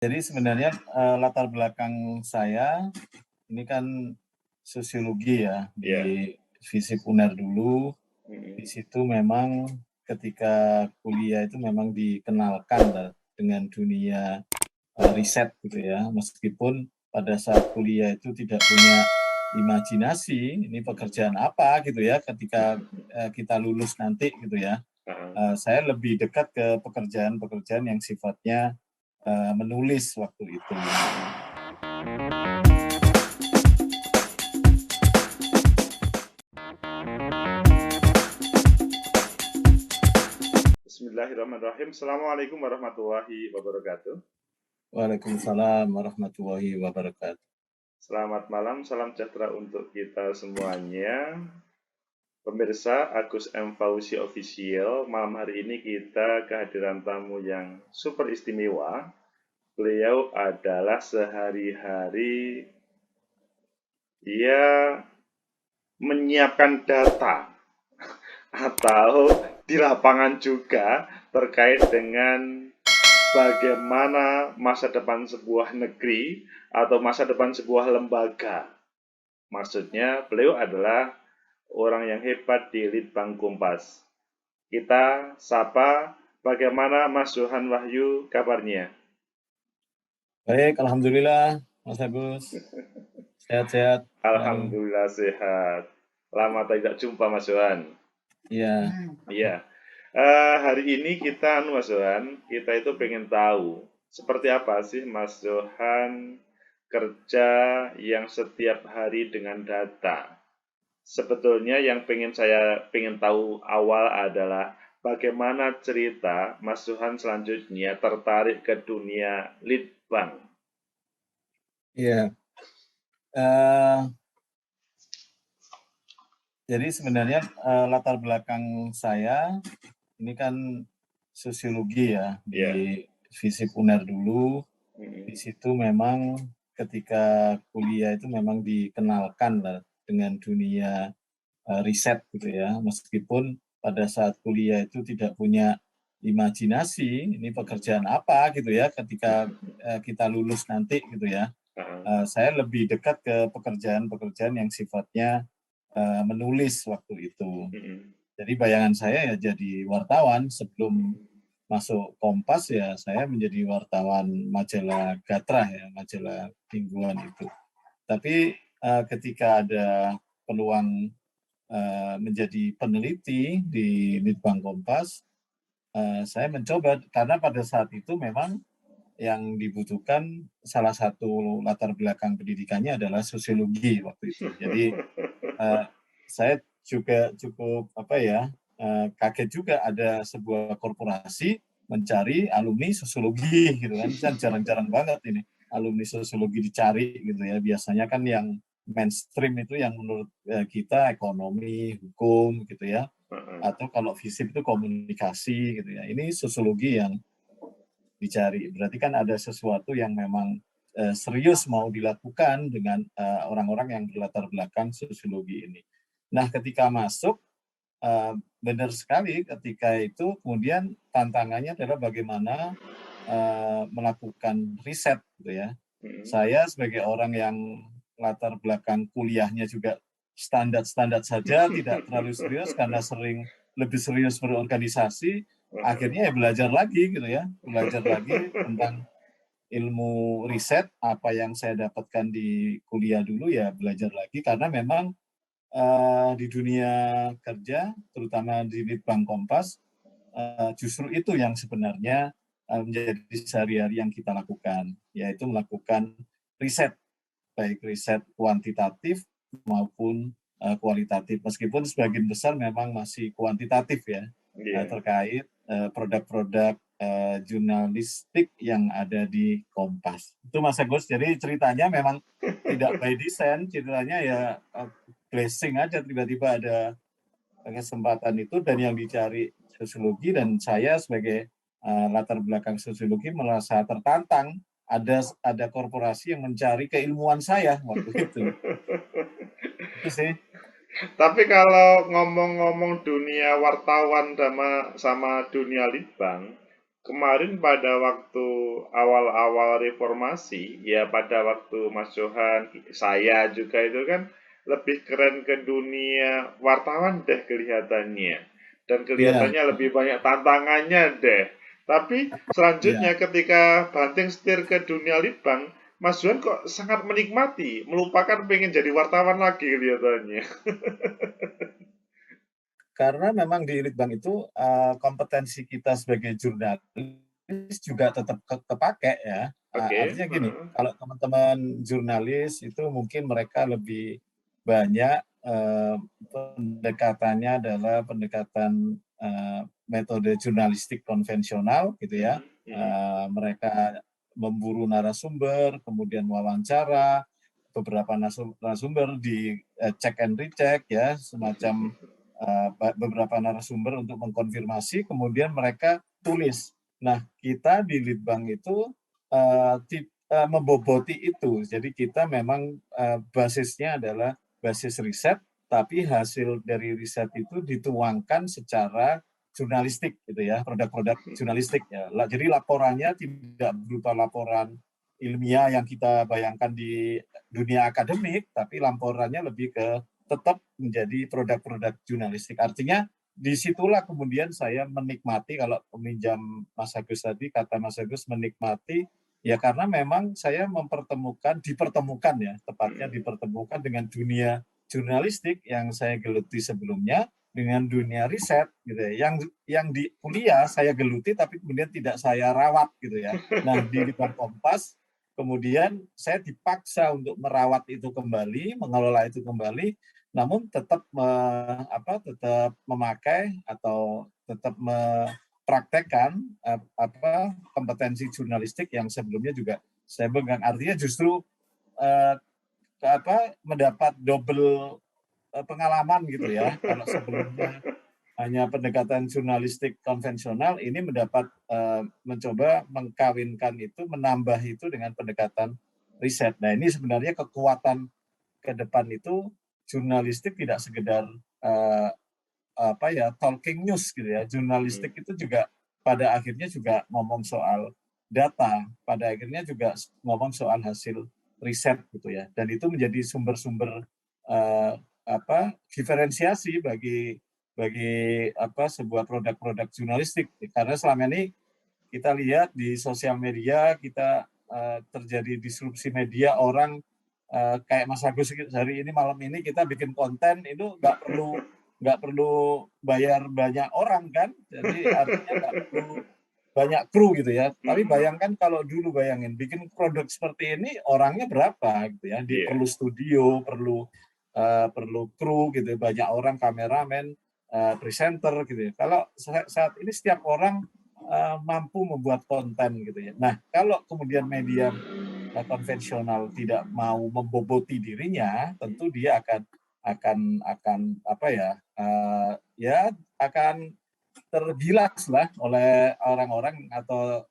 Jadi sebenarnya, latar belakang saya ini kan sosiologi ya, di Iya, FISIP UNER dulu. Di mhm. situ memang ketika kuliah itu memang dikenalkan lah dengan dunia, riset gitu ya. Meskipun pada saat kuliah itu tidak punya imajinasi, ini pekerjaan apa gitu ya ketika, kita lulus nanti gitu ya. Heeh. Saya lebih dekat ke pekerjaan-pekerjaan yang sifatnya, menulis waktu itu. Bismillahirrahmanirrahim. Assalamualaikum warahmatullahi wabarakatuh. Waalaikumsalam warahmatullahi wabarakatuh. Selamat malam, salam sejahtera untuk kita semuanya. Pemirsa, Agus M. Fauzi Official, malam hari ini kita kehadiran tamu yang super istimewa. Beliau adalah sehari-hari ia menyiapkan data atau di lapangan juga terkait dengan bagaimana masa depan sebuah negeri atau masa depan sebuah lembaga. Maksudnya, beliau adalah orang yang hebat di Litbang Kompas. Kita sapa, bagaimana Mas Johan Wahyu kabarnya? Baik, alhamdulillah Mas Agus, sehat-sehat selalu. Alhamdulillah sehat. Lama tidak jumpa Mas Johan. Iya, Iya. Hari ini kita, Mas Johan, kita itu pengen tahu seperti apa sih Mas Johan kerja yang setiap hari dengan data. Sebetulnya yang saya pengen tahu awal adalah bagaimana cerita Mas Johan selanjutnya tertarik ke dunia Litbang. iya, jadi sebenarnya, latar belakang saya ini kan sosiologi ya, Ya, di FISIP UNER dulu. Di mm, situ memang ketika kuliah itu memang dikenalkan lah dengan dunia, riset gitu ya. Meskipun pada saat kuliah itu tidak punya imajinasi, ini pekerjaan apa gitu ya ketika, kita lulus nanti gitu ya. Saya lebih dekat ke pekerjaan-pekerjaan yang sifatnya, menulis waktu itu. mm, Jadi bayangan saya ya jadi wartawan, sebelum mm, masuk Kompas ya saya menjadi wartawan majalah Gatrah ya, majalah mingguan itu. Tapi, ketika ada peluang, menjadi peneliti di Litbang Kompas, saya mencoba karena pada saat itu memang yang dibutuhkan salah satu latar belakang pendidikannya adalah sosiologi waktu itu. Jadi, saya juga cukup apa ya, kaget juga ada sebuah korporasi mencari alumni sosiologi gitu kan jarang-jarang banget ini alumni sosiologi dicari gitu ya. Biasanya kan yang mainstream itu yang menurut, kita ekonomi, hukum gitu ya, atau kalau FISIP itu komunikasi gitu ya. Ini sosiologi yang dicari. Berarti kan ada sesuatu yang memang, serius mau dilakukan dengan, orang-orang yang berlatar belakang sosiologi ini. Nah, ketika masuk, benar sekali ketika itu kemudian tantangannya adalah bagaimana, melakukan riset gitu ya. mm, Saya sebagai orang yang latar belakang kuliahnya juga standar-standar saja, tidak terlalu serius karena sering lebih serius berorganisasi, akhirnya ya belajar lagi gitu ya, belajar lagi tentang ilmu riset, apa yang saya dapatkan di kuliah dulu ya belajar lagi karena memang, di dunia kerja, terutama di Litbang Kompas, justru itu yang sebenarnya, menjadi sehari-hari yang kita lakukan, yaitu melakukan riset, baik riset kuantitatif maupun, kualitatif. Meskipun sebagian besar memang masih kuantitatif ya, iya. terkait, produk-produk, jurnalistik yang ada di Kompas. Itu Mas Agus, jadi ceritanya memang tidak by design, ceritanya ya, blessing aja tiba-tiba ada kesempatan itu dan yang dicari sosiologi dan saya sebagai, latar belakang sosiologi merasa tertantang, ada korporasi yang mencari keilmuan saya waktu itu. Itu sih. Tapi kalau ngomong-ngomong dunia wartawan sama sama dunia litbang, kemarin pada waktu awal-awal reformasi, ya pada waktu Mas Johan, saya juga itu kan lebih keren ke dunia wartawan deh kelihatannya. Dan Iya, kelihatannya lebih banyak tantangannya deh. Tapi selanjutnya iya. ketika banting setir ke dunia litbang, Mas Johan kok sangat menikmati, melupakan pengen jadi wartawan lagi kelihatannya. Karena memang di Litbang itu kompetensi kita sebagai jurnalis juga tetap kepake ya. Oke, Artinya gini, kalau teman-teman jurnalis itu mungkin mereka lebih banyak pendekatannya adalah pendekatan metode jurnalistik konvensional gitu ya. Mereka memburu narasumber, kemudian wawancara, beberapa narasumber di check and recheck ya, semacam beberapa narasumber untuk mengkonfirmasi, kemudian mereka tulis. Nah, kita di Litbang itu memboboti itu. Jadi kita memang basisnya adalah basis riset, tapi hasil dari riset itu dituangkan secara jurnalistik gitu ya, produk-produk jurnalistik ya. Jadi laporannya tidak berupa laporan ilmiah yang kita bayangkan di dunia akademik, tapi laporannya lebih ke tetap menjadi produk-produk jurnalistik. Artinya disitulah kemudian saya menikmati, kalau peminjam Mas Agus tadi, kata Mas Agus menikmati, ya karena memang saya dipertemukan ya, tepatnya dipertemukan dengan dunia jurnalistik yang saya geluti sebelumnya, dengan dunia riset gitu ya, yang di kuliah saya geluti tapi kemudian tidak saya rawat gitu ya. Nah di Litbang Kompas kemudian saya dipaksa untuk merawat itu kembali, mengelola itu kembali, namun tetap tetap memakai atau tetap mempraktekkan kompetensi jurnalistik yang sebelumnya juga saya pegang. Artinya justru eh, mendapat double pengalaman gitu ya. Kalau sebelumnya hanya pendekatan jurnalistik konvensional, ini mencoba mengkawinkan itu, menambah itu dengan pendekatan riset. Nah ini sebenarnya kekuatan ke depan itu, jurnalistik tidak sekedar uh, talking news gitu ya. Jurnalistik itu juga pada akhirnya juga ngomong soal data, pada akhirnya juga ngomong soal hasil riset gitu ya. Dan itu menjadi sumber-sumber uh, diferensiasi bagi sebuah produk-produk jurnalistik. Karena selama ini kita lihat di sosial media, kita terjadi disrupsi media, orang kayak Mas Agus hari ini, malam ini kita bikin konten itu nggak perlu bayar banyak orang kan, jadi artinya nggak perlu banyak kru gitu ya. Tapi bayangkan kalau dulu, bayangin bikin produk seperti ini orangnya berapa gitu ya, Iya. perlu studio, perlu kru gitu, banyak orang, kameramen, presenter gitu ya. Kalau saat ini setiap orang mampu membuat konten gitu ya. Nah, kalau kemudian media konvensional tidak mau memboboti dirinya, tentu dia akan akan tergilas lah oleh orang-orang, atau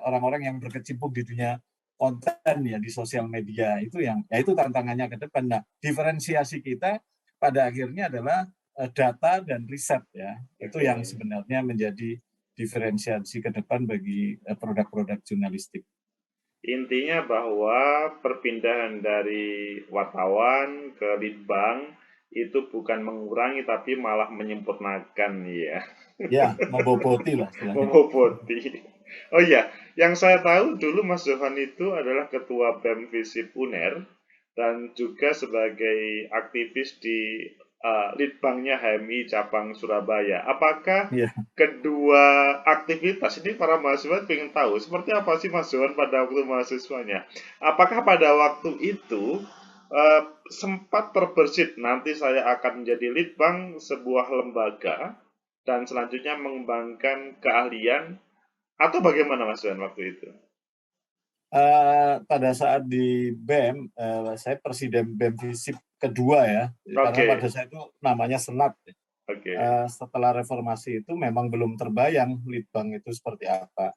orang-orang yang berkecimpung di dunia konten ya, di sosial media itu, yang ya itu tantangannya ke depan. Nah, diferensiasi kita pada akhirnya adalah data dan riset ya. Itu yang Oke. sebenarnya menjadi diferensiasi ke depan bagi produk-produk jurnalistik. Intinya bahwa perpindahan dari wartawan ke litbang itu bukan mengurangi tapi malah menyempurnakan ya. Ya, memboboti lah istilahnya. Memboboti. Oh iya, yang saya tahu dulu Mas Johan itu adalah ketua BEM Visip UNER dan juga sebagai aktivis di Litbangnya HMI cabang Surabaya. Apakah Ya. kedua aktivitas ini para mahasiswa ingin tahu seperti apa sih Mas Johan pada waktu mahasiswanya? Apakah pada waktu itu sempat terbersit nanti saya akan menjadi litbang sebuah lembaga dan selanjutnya mengembangkan keahlian atau bagaimana Mas Johan waktu itu? Pada saat di BEM, saya presiden BEM Visip kedua ya, karena Oke, pada saat itu namanya Senat. oke, Setelah reformasi itu memang belum terbayang Litbang itu seperti apa.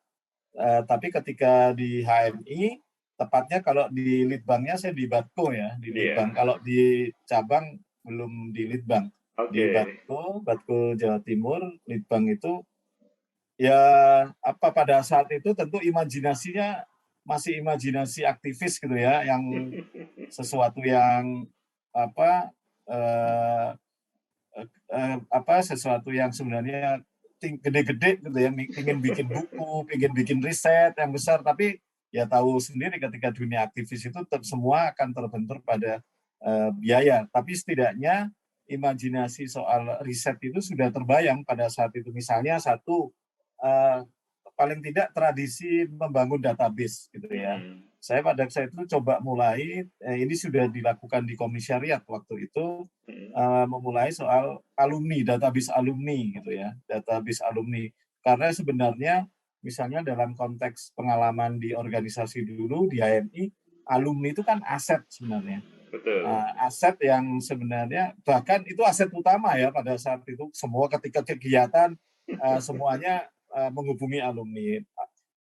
Tapi ketika di HMI, tepatnya kalau di Litbangnya saya di Batko ya, di iya, Litbang. Kalau di cabang belum di Litbang. Di oke, Batko Jawa Timur, Litbang itu Ya, apa pada saat itu tentu imajinasinya masih imajinasi aktivis gitu ya, yang sesuatu yang apa, eee sesuatu yang sebenarnya gede-gede gitu ya, pengen bikin buku, pengen bikin riset yang besar, tapi ya tahu sendiri ketika dunia aktivis itu semua akan terbentur pada, biaya. Tapi setidaknya imajinasi soal riset itu sudah terbayang pada saat itu. Misalnya satu, eee, paling tidak tradisi membangun database gitu ya. Mhm, Saya pada saat itu coba mulai, ini sudah dilakukan di komisariat waktu itu, mhm, memulai soal alumni gitu ya, database alumni. Karena sebenarnya misalnya dalam konteks pengalaman di organisasi dulu di HMI, alumni itu kan aset sebenarnya. betul. Aset yang sebenarnya bahkan itu aset utama ya pada saat itu semua ketika kegiatan, semuanya, menghubungi alumni.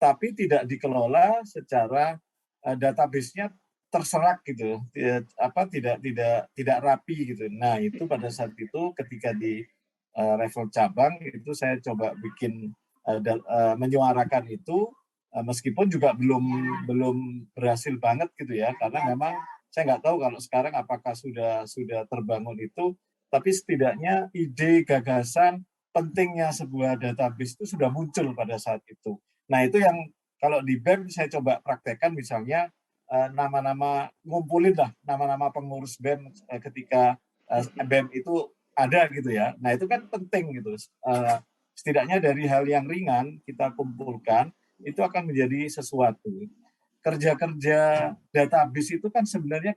Tapi tidak dikelola secara, database-nya terserak gitu, tidak rapi gitu. Nah, itu pada saat itu ketika di, level cabang itu saya coba bikin, menyuarakan itu, meskipun juga belum belum berhasil banget gitu ya, karena memang saya nggak tahu kalau sekarang apakah sudah terbangun itu, tapi setidaknya ide, gagasan, pentingnya sebuah database itu sudah muncul pada saat itu. Nah, itu yang kalau di BEM saya coba praktekkan misalnya, nama-nama ngumpulin lah nama-nama pengurus BEM, ketika, BEM itu ada gitu ya. Nah, itu kan penting gitu, setidaknya dari hal yang ringan kita kumpulkan, itu akan menjadi sesuatu. Kerja-kerja database itu kan sebenarnya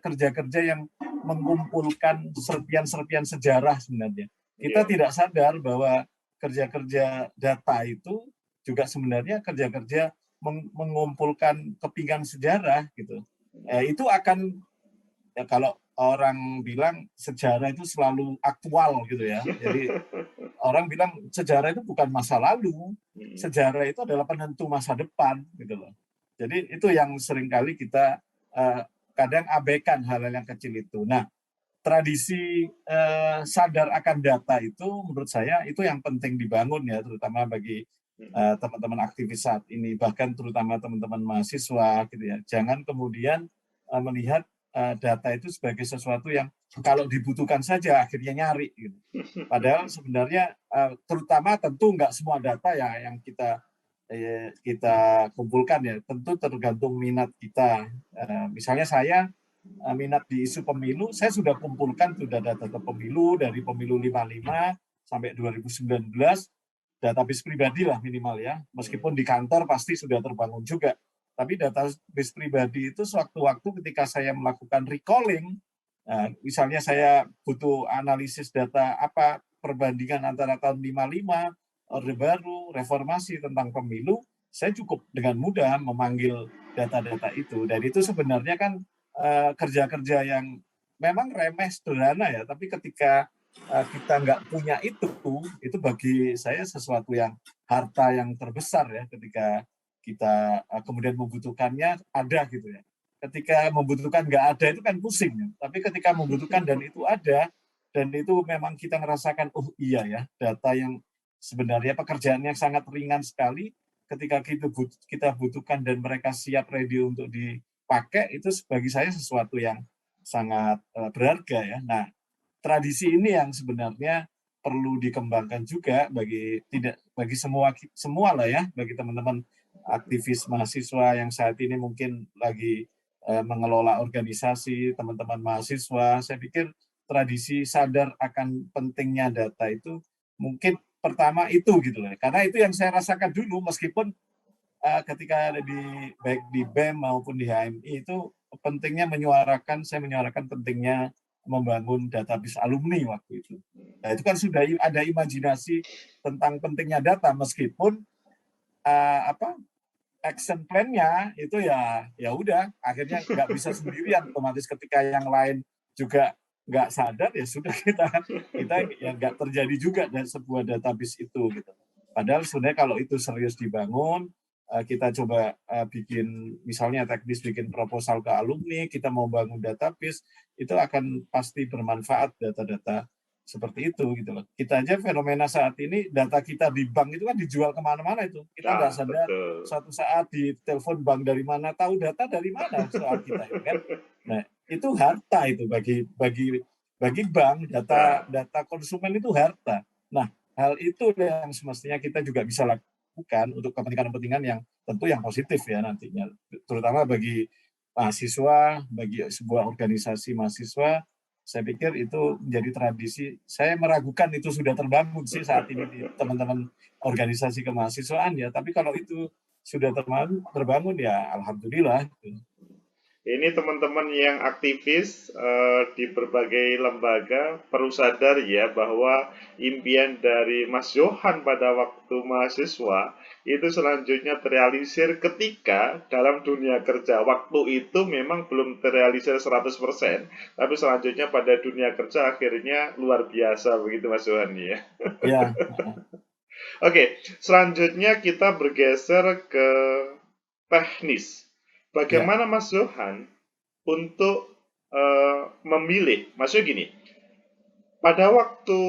kerja-kerja yang mengumpulkan serpian-serpian sejarah sebenarnya. Kita Iya. tidak sadar bahwa kerja-kerja data itu juga sebenarnya kerja-kerja mengumpulkan kepingan sejarah gitu. Itu akan ya kalau orang bilang sejarah itu selalu aktual gitu ya. Jadi orang bilang sejarah itu bukan masa lalu, Mhm. sejarah itu adalah penentu masa depan gitu loh. Jadi itu yang seringkali kita kadang abaikan hal-hal yang kecil itu. Nah, tradisi sadar akan data itu menurut saya itu yang penting dibangun ya, terutama bagi Mhm. teman-teman aktivis saat ini, bahkan terutama teman-teman mahasiswa gitu ya. Jangan kemudian melihat data itu sebagai sesuatu yang kalau dibutuhkan saja akhirnya nyari gitu. Padahal sebenarnya, terutama tentu nggak semua data ya yang kita kumpulkan ya, tentu tergantung minat kita. Misalnya saya, minat di isu pemilu, saya sudah kumpulkan tuh data-data pemilu dari pemilu 55 sampai 2019, database pribadi lah minimal ya, meskipun di kantor pasti sudah terbangun juga. Tapi database pribadi itu sewaktu-waktu ketika saya melakukan recalling, misalnya saya butuh analisis data apa perbandingan antara tahun 55, Orde Baru, reformasi tentang pemilu, saya cukup dengan mudah memanggil data-data itu. Dan itu sebenarnya kan kerja-kerja yang memang remeh sederhana ya, tapi ketika kita nggak punya itu bagi saya sesuatu yang harta yang terbesar ya, ketika kita kemudian membutuhkannya ada gitu ya. Ketika membutuhkan nggak ada itu kan pusing ya. Tapi ketika membutuhkan dan itu ada, dan itu memang kita ngerasakan, oh iya ya, data yang sebenarnya pekerjaan yang sangat ringan sekali, ketika kita butuhkan dan mereka siap ready untuk dipakai, itu bagi saya sesuatu yang sangat berharga ya. Nah, tradisi ini yang sebenarnya perlu dikembangkan juga bagi semua lah ya, bagi teman-teman aktivis mahasiswa yang saat ini mungkin lagi mengelola organisasi, teman-teman mahasiswa. Saya pikir tradisi sadar akan pentingnya data itu mungkin pertama itu gitu loh. Karena itu yang saya rasakan dulu meskipun ketika ada baik di BEM maupun di HMI itu saya menyuarakan pentingnya membangun database alumni waktu itu. Nah, itu kan sudah ada imajinasi tentang pentingnya data meskipun apa action plan-nya itu ya udah akhirnya nggak bisa sendirian, otomatis ketika yang lain juga nggak sadar ya sudah kita ya nggak terjadi juga dan sebuah database itu gitu. Padahal sebenarnya kalau itu serius dibangun, kita coba bikin misalnya teknis bikin proposal ke alumni, kita mau bangun database, itu akan pasti bermanfaat data-data seperti itu gitu loh. Kita aja fenomena saat ini data kita di bank itu kan dijual kemana-mana itu. Kita nggak Nah, sadar betul. suatu saat di telepon bank dari mana, tahu data dari mana soal kita itu kan. Nah, itu harta itu bagi bank, data Nah, data konsumen itu harta. Nah, hal itu yang semestinya kita juga bisa lakukan untuk kepentingan-kepentingan yang tentu yang positif ya nantinya, terutama bagi mahasiswa, bagi sebuah organisasi mahasiswa. Saya pikir itu menjadi tradisi. Saya meragukan itu sudah terbangun sih saat ini di teman-teman organisasi kemahasiswaan ya. Tapi kalau itu sudah terbangun ya alhamdulillah. ini teman-teman yang aktivis di berbagai lembaga perlu sadar ya bahwa impian dari Mas Johan pada waktu mahasiswa itu selanjutnya terrealisir ketika dalam dunia kerja. Waktu itu memang belum terrealisir 100%, tapi selanjutnya pada dunia kerja akhirnya luar biasa begitu Mas Johan ya. Ya, Oke, selanjutnya kita bergeser ke teknis. ya, Bagaimana Mas Johan untuk memilih? Maksudnya gini, pada waktu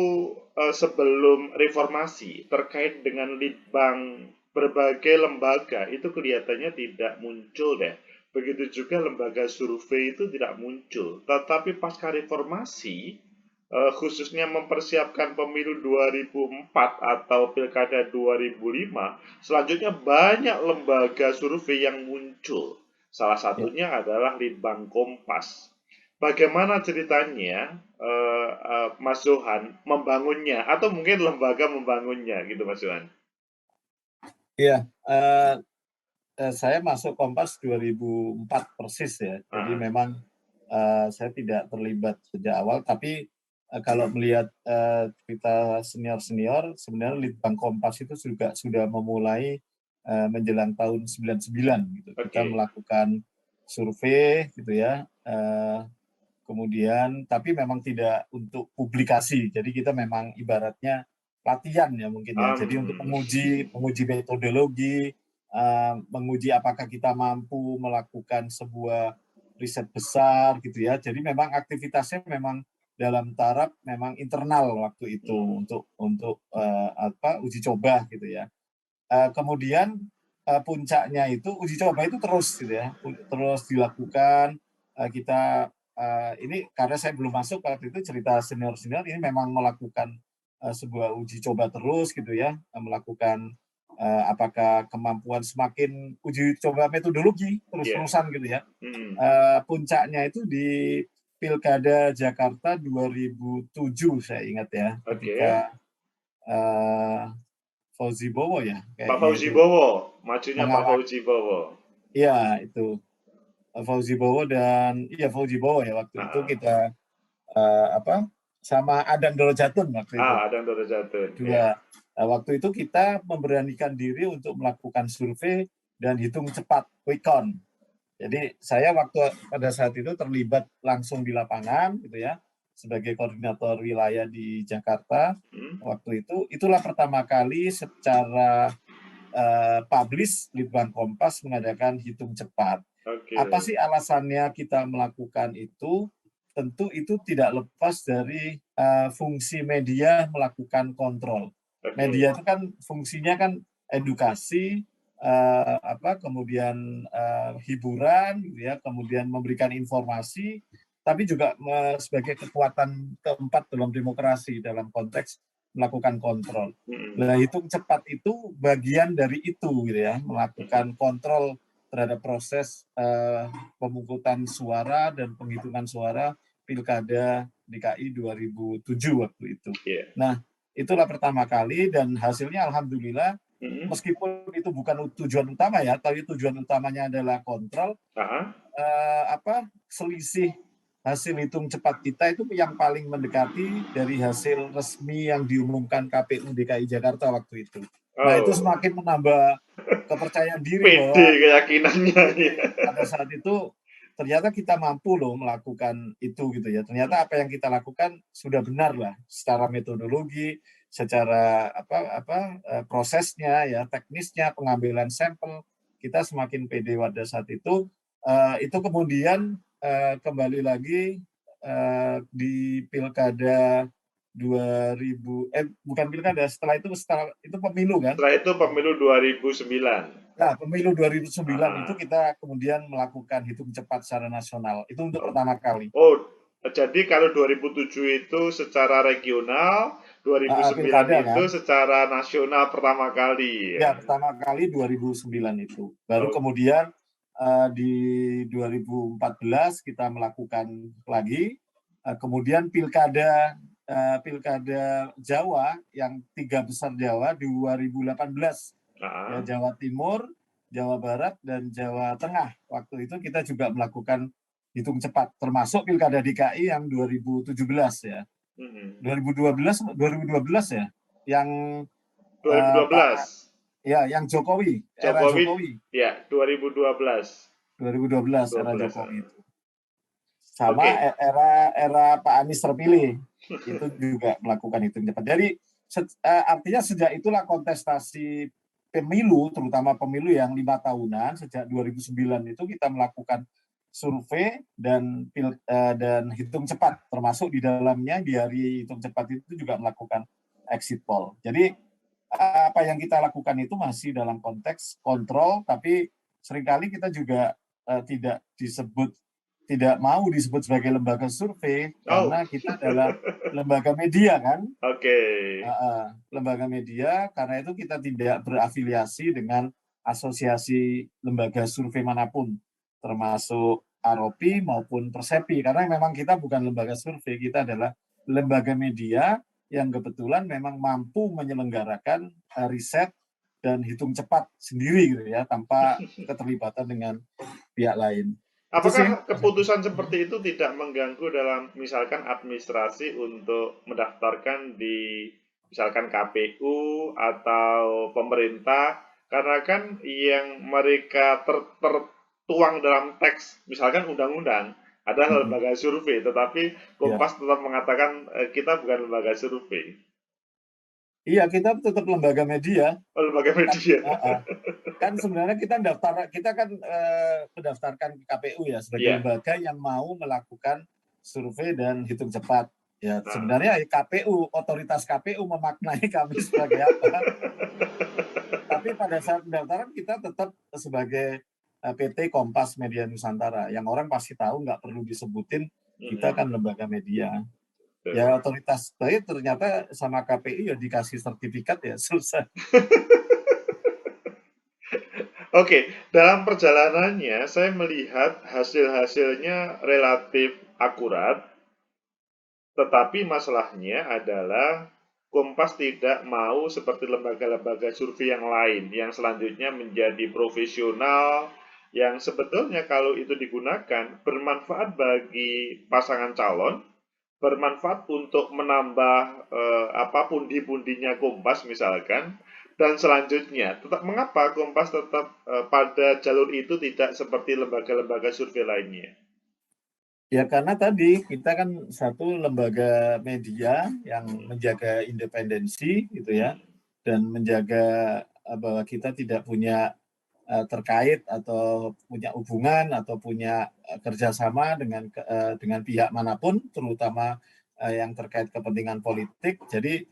sebelum reformasi terkait dengan litbang berbagai lembaga itu kelihatannya tidak muncul deh. Begitu juga lembaga survei itu tidak muncul. Tetapi pasca reformasi, khususnya mempersiapkan pemilu 2004 atau pilkada 2005, selanjutnya banyak lembaga survei yang muncul. Salah ya. satunya adalah Litbang Kompas. Bagaimana ceritanya Mas Johan membangunnya atau mungkin lembaga membangunnya gitu Mas Johan? Iya, saya masuk Kompas 2004 persis ya. Jadi Ah, memang saya tidak terlibat sejak awal, tapi kalau melihat kita senior-senior, sebenarnya Litbang Kompas itu juga sudah memulai menjelang tahun 99 gitu. Kita oke. melakukan survei gitu ya, kemudian tapi memang tidak untuk publikasi. Jadi kita memang ibaratnya latihan ya mungkin ya. Jadi untuk Um, menguji metodologi, menguji apakah kita mampu melakukan sebuah riset besar gitu ya. Jadi memang aktivitasnya memang dalam taraf memang internal waktu itu untuk uji coba gitu ya. Kemudian puncaknya itu uji coba itu terus gitu ya, terus dilakukan. Kita ini karena saya belum masuk waktu itu, cerita senior-senior ini memang melakukan sebuah uji coba terus gitu ya, melakukan apakah kemampuan semakin uji coba metodologi ya. terus-terusan gitu ya. Hmm, Puncaknya itu di Pilkada Jakarta 2007 saya ingat ya, oke. ketika eh, Fauzi Bowo ya Pak kayaknya Fauzi itu Bowo, majunya Pak mengalami. Fauzi Bowo. Iya itu Fauzi Bowo dan iya Fauzi Bowo ya waktu itu Ah, kita apa sama Adang Doro Jatun waktu itu Adang Doro Jatun, ya. dua. Waktu itu kita memberanikan diri untuk melakukan survei dan hitung cepat quick count. Jadi saya waktu pada saat itu terlibat langsung di lapangan gitu ya sebagai koordinator wilayah di Jakarta. Hmm, Waktu itu itulah pertama kali secara publish Litbang Kompas mengadakan hitung cepat. oke, Apa sih alasannya kita melakukan itu? Tentu itu tidak lepas dari fungsi media melakukan kontrol. oke. Media itu kan fungsinya kan edukasi, kemudian hiburan, gitu ya, kemudian memberikan informasi, tapi juga sebagai kekuatan keempat dalam demokrasi dalam konteks melakukan kontrol. Hmm, Nah, hitung cepat itu bagian dari itu gitu ya, melakukan kontrol terhadap proses pemungutan suara dan penghitungan suara Pilkada DKI 2007 waktu itu. ya. Nah, itulah pertama kali dan hasilnya alhamdulillah Hmm, meskipun itu bukan tujuan utama ya, tapi tujuan utamanya adalah kontrol. ah, Selisih hasil hitung cepat kita itu yang paling mendekati dari hasil resmi yang diumumkan KPU DKI Jakarta waktu itu. Nah, itu oh, semakin menambah kepercayaan diri pede bahwa keyakinannya ya. pada saat itu ternyata kita mampu loh melakukan itu gitu ya. Ternyata apa yang kita lakukan sudah benar lah secara metodologi, secara prosesnya ya, teknisnya, pengambilan sampel. Kita semakin pede pada saat itu. Itu kemudian kembali lagi di Pilkada bukan pilkada, setelah itu pemilu kan. Setelah itu pemilu 2009. Nah, pemilu 2009 itu Ah, kita kemudian melakukan hitung cepat secara nasional. Itu untuk oh, pertama kali. oh, jadi kalau 2007 itu secara regional, 2009 Pilkada itu kan. secara nasional pertama kali Ya, ya. pertama kali 2009 itu. Baru Oh, kemudian di 2014 kita melakukan lagi. Kemudian pilkada Jawa yang 3 besar Jawa 2018. Ya, ah, Jawa Timur, Jawa Barat, dan Jawa Tengah. Waktu itu kita juga melakukan hitung cepat, termasuk pilkada DKI yang 2017 ya. 2012 ya, yang Pak 2012. ya, yang Jokowi, era Jokowi Jokowi, ya 2012. 2012 era 12. Jokowi itu. Sama Oke. era Pak Anies terpilih, itu juga melakukan hitung cepat. Jadi artinya sejak itulah kontestasi pemilu, terutama pemilu yang 5 tahunan, sejak 2009 itu kita melakukan survei dan hitung cepat, termasuk di dalamnya di hari hitung cepat itu juga melakukan exit poll. Jadi apa yang kita lakukan itu masih dalam konteks kontrol, tapi seringkali kita juga tidak mau disebut sebagai lembaga survei Oh. karena kita adalah lembaga media kan. Oke. Lembaga media, karena itu kita tidak berafiliasi dengan asosiasi lembaga survei manapun, termasuk Aropi maupun Persepi, karena memang kita bukan lembaga survei, kita adalah lembaga media yang kebetulan memang mampu menyelenggarakan riset dan hitung cepat sendiri gitu ya, tanpa keterlibatan dengan pihak lain. Itu sih. Apakah keputusan seperti itu tidak mengganggu dalam misalkan administrasi untuk mendaftarkan di misalkan KPU atau pemerintah? Karena kan yang mereka tertuang dalam teks misalkan undang-undang adalah lembaga survei, tetapi Ya. Kompas tetap mengatakan kita bukan lembaga survei. Iya, kita tetap lembaga media. Oh, lembaga Kan, media. kan sebenarnya kita kan mendaftarkan ke KPU ya sebagai Iya. lembaga yang mau melakukan survei dan hitung cepat. Ya Nah, sebenarnya KPU, otoritas KPU memaknai kami sebagai apa. Tapi pada saat pendaftaran kita tetap sebagai PT Kompas Media Nusantara. Yang orang pasti tahu, nggak perlu disebutin, kita kan lembaga media. Ya otoritas, tapi ternyata sama KPU ya dikasih sertifikat ya selesai. Oke, dalam perjalanannya saya melihat hasil-hasilnya relatif akurat, tetapi masalahnya adalah Kompas tidak mau seperti lembaga-lembaga survei yang lain yang selanjutnya menjadi profesional yang sebetulnya kalau itu digunakan bermanfaat bagi pasangan calon, bermanfaat untuk menambah apa pundi-pundinya Kompas misalkan, dan selanjutnya mengapa Kompas tetap pada jalur itu tidak seperti lembaga-lembaga survei lainnya? Ya karena tadi kita kan satu lembaga media yang Hmm. menjaga independensi gitu ya, dan menjaga bahwa kita tidak punya terkait atau punya hubungan atau punya kerjasama dengan pihak manapun, terutama yang terkait kepentingan politik. Jadi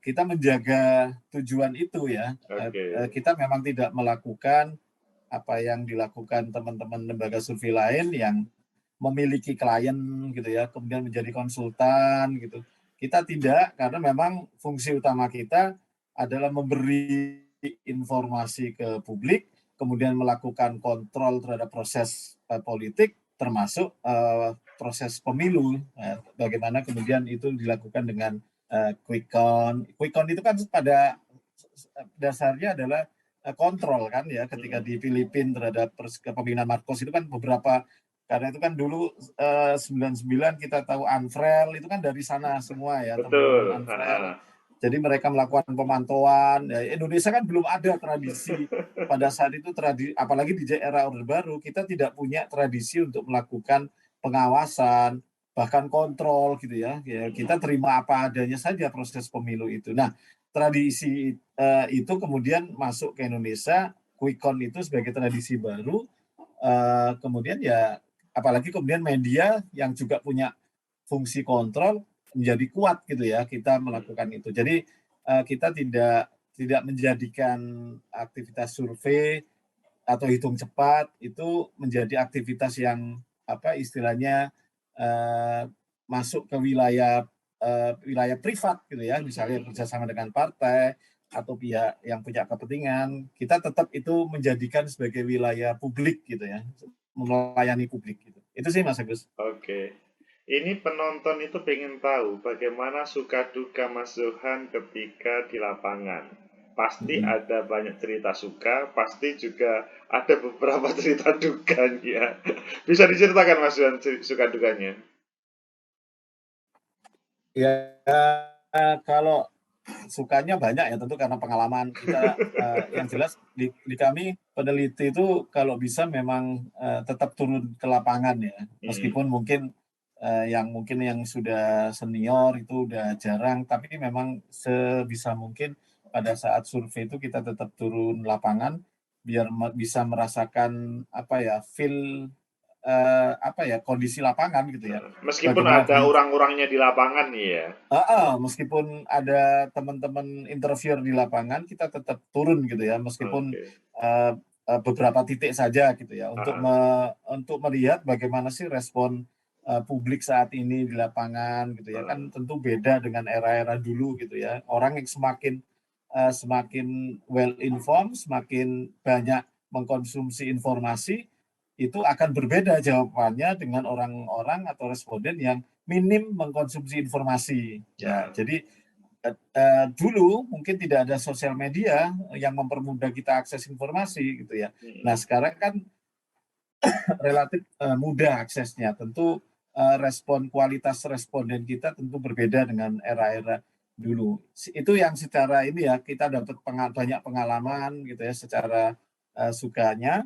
kita menjaga tujuan itu ya. Oke. Kita memang tidak melakukan apa yang dilakukan teman-teman lembaga survei lain yang memiliki klien gitu ya, kemudian menjadi konsultan gitu. Kita tidak, karena memang fungsi utama kita adalah memberi informasi ke publik, kemudian melakukan kontrol terhadap proses politik, termasuk proses pemilu. Bagaimana kemudian itu dilakukan dengan quick count. Quick count itu kan pada dasarnya adalah kontrol kan ya, ketika di Filipina terhadap kepemimpinan Marcos itu kan beberapa, karena itu kan dulu 99 kita tahu Anfrel itu kan dari sana semua ya, teman-teman Betul. Anfrel. Jadi mereka melakukan pemantauan. Ya, Indonesia kan belum ada tradisi pada saat itu, apalagi di era Orde Baru kita tidak punya tradisi untuk melakukan pengawasan, bahkan kontrol gitu ya. Ya kita terima apa adanya saja proses pemilu itu. Nah, tradisi itu kemudian masuk ke Indonesia, quick count itu sebagai tradisi baru. Kemudian ya apalagi kemudian media yang juga punya fungsi kontrol, menjadi kuat gitu ya kita melakukan itu. Jadi kita tidak menjadikan aktivitas survei atau hitung cepat itu menjadi aktivitas yang apa istilahnya masuk ke wilayah privat gitu ya, misalnya bekerjasama dengan partai atau pihak yang punya kepentingan, kita tetap itu menjadikan sebagai wilayah publik gitu ya, melayani publik gitu. Itu sih Mas Agus. Oke. Ini penonton itu pengen tahu bagaimana suka duka Mas Johan ketika di lapangan. Pasti Mm-mm. ada banyak cerita suka, pasti juga ada beberapa cerita dukanya. Bisa diceritakan Mas Johan suka dukanya? Ya kalau sukanya banyak ya tentu karena pengalaman kita yang jelas di kami peneliti itu kalau bisa memang tetap turun ke lapangan ya meskipun mungkin yang sudah senior itu udah jarang tapi memang sebisa mungkin pada saat survei itu kita tetap turun lapangan biar bisa merasakan apa ya feel apa ya kondisi lapangan gitu ya Meskipun bagaimana ada orang-orangnya di lapangan nih ya. Meskipun ada teman-teman interviewer di lapangan, kita tetap turun gitu ya, meskipun Oke. beberapa titik saja gitu ya, Ah, untuk melihat bagaimana sih respon publik saat ini di lapangan gitu ya, ah. kan tentu beda dengan era-era dulu gitu ya. Orang yang semakin well informed, semakin banyak mengkonsumsi informasi, itu akan berbeda jawabannya dengan orang-orang atau responden yang minim mengkonsumsi informasi. Ya, jadi dulu mungkin tidak ada sosial media yang mempermudah kita akses informasi gitu ya. Nah sekarang kan relatif mudah aksesnya. Tentu kualitas responden kita tentu berbeda dengan era-era dulu. Itu yang secara ini ya kita dapat banyak pengalaman gitu ya secara sukanya.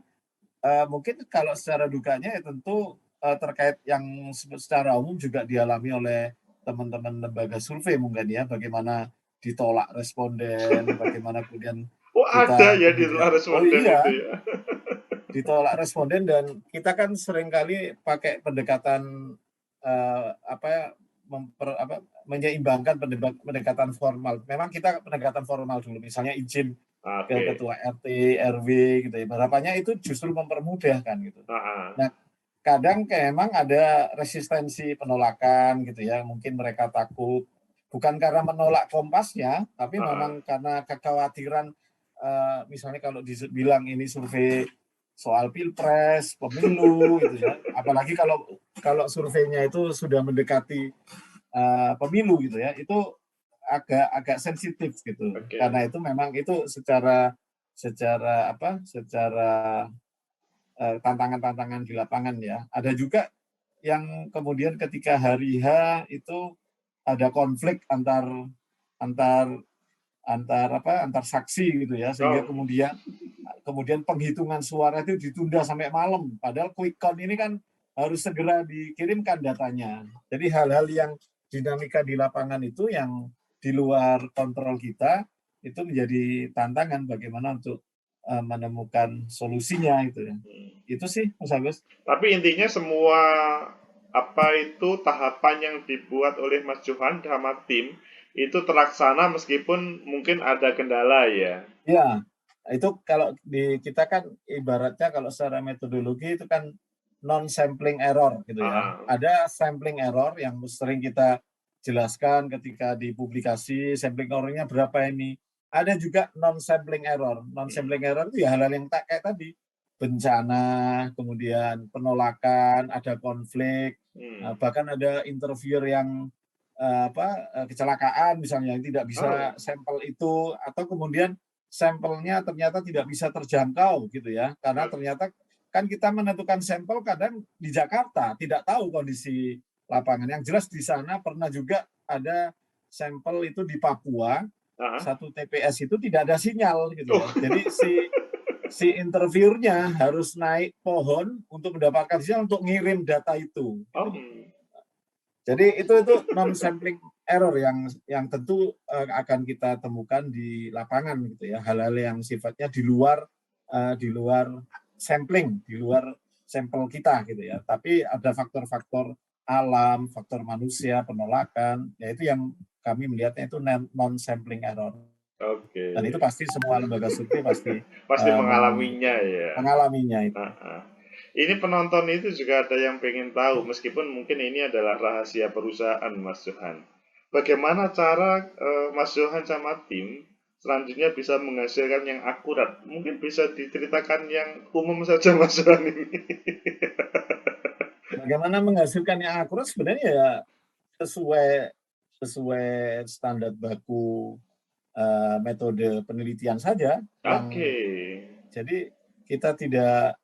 Mungkin kalau secara dukanya ya tentu terkait yang secara umum juga dialami oleh teman-teman lembaga survei mungkin ya, bagaimana ditolak responden, bagaimana kemudian Oh ada kita ya di kemudian, luar oh responden itu iya, ya. ditolak responden dan kita kan seringkali pakai pendekatan apa menyeimbangkan pendekatan formal. Memang kita pendekatan formal dulu, misalnya izin ke Oke. ketua RT, RW gitu ya. Harapannya itu justru mempermudah kan gitu. Ah, Nah, kadang memang ada resistensi penolakan gitu ya. Mungkin mereka takut bukan karena menolak kompasnya, tapi ah. memang karena kekhawatiran misalnya kalau dibilang ini survei soal pilpres, pemilu gitu ya. Apalagi kalau kalau surveinya itu sudah mendekati pemilu gitu ya, itu agak sensitif gitu. Oke. Karena itu memang itu secara tantangan-tantangan di lapangan ya. Ada juga yang kemudian ketika hari H itu ada konflik antar antar antar saksi gitu ya, sehingga Oh, kemudian penghitungan suara itu ditunda sampai malam. Padahal quick count ini kan harus segera dikirimkan datanya. Jadi hal-hal yang dinamika di lapangan itu yang di luar kontrol kita itu menjadi tantangan bagaimana untuk menemukan solusinya itu ya. Itu sih Mas Agus. tapi intinya semua apa itu tahapan yang dibuat oleh Mas Johan sama tim itu terlaksana meskipun mungkin ada kendala ya. Ya, itu kalau di kita kan ibaratnya kalau secara metodologi itu kan non sampling error gitu ya. Ah, Ada sampling error yang sering kita jelaskan ketika di publikasi sampling errornya berapa ini. Ada juga non sampling error. Non sampling error itu ya hal-hal yang tak kayak tadi bencana, kemudian penolakan, ada konflik, bahkan ada interviewer yang kecelakaan misalnya yang tidak bisa oh, sampel itu atau kemudian sampelnya ternyata tidak bisa terjangkau gitu ya karena oh, ternyata kan kita menentukan sampel kadang di Jakarta tidak tahu kondisi lapangan yang jelas di sana pernah juga ada sampel itu di Papua ah, satu TPS itu tidak ada sinyal gitu ya oh, jadi si interviewernya harus naik pohon untuk mendapatkan sinyal untuk ngirim data itu oh, jadi itu non sampling error yang tentu akan kita temukan di lapangan gitu ya, hal-hal yang sifatnya di luar sampling, di luar sampel kita gitu ya. Tapi ada faktor-faktor alam, faktor manusia, penolakan, ya itu yang kami melihatnya itu non-sampling error. Oke. Dan itu pasti semua lembaga survei pasti Pasti menemui itu, mengalaminya ya. mengalaminya itu. Ini penonton itu juga ada yang pengen tahu, meskipun mungkin ini adalah rahasia perusahaan, Mas Johan. Bagaimana cara Mas Johan sama tim selanjutnya bisa menghasilkan yang akurat? Mungkin bisa diceritakan yang umum saja, Mas Johan ini. Bagaimana menghasilkan yang akurat sebenarnya ya sesuai standar baku metode penelitian saja yang Oke. jadi kita tidak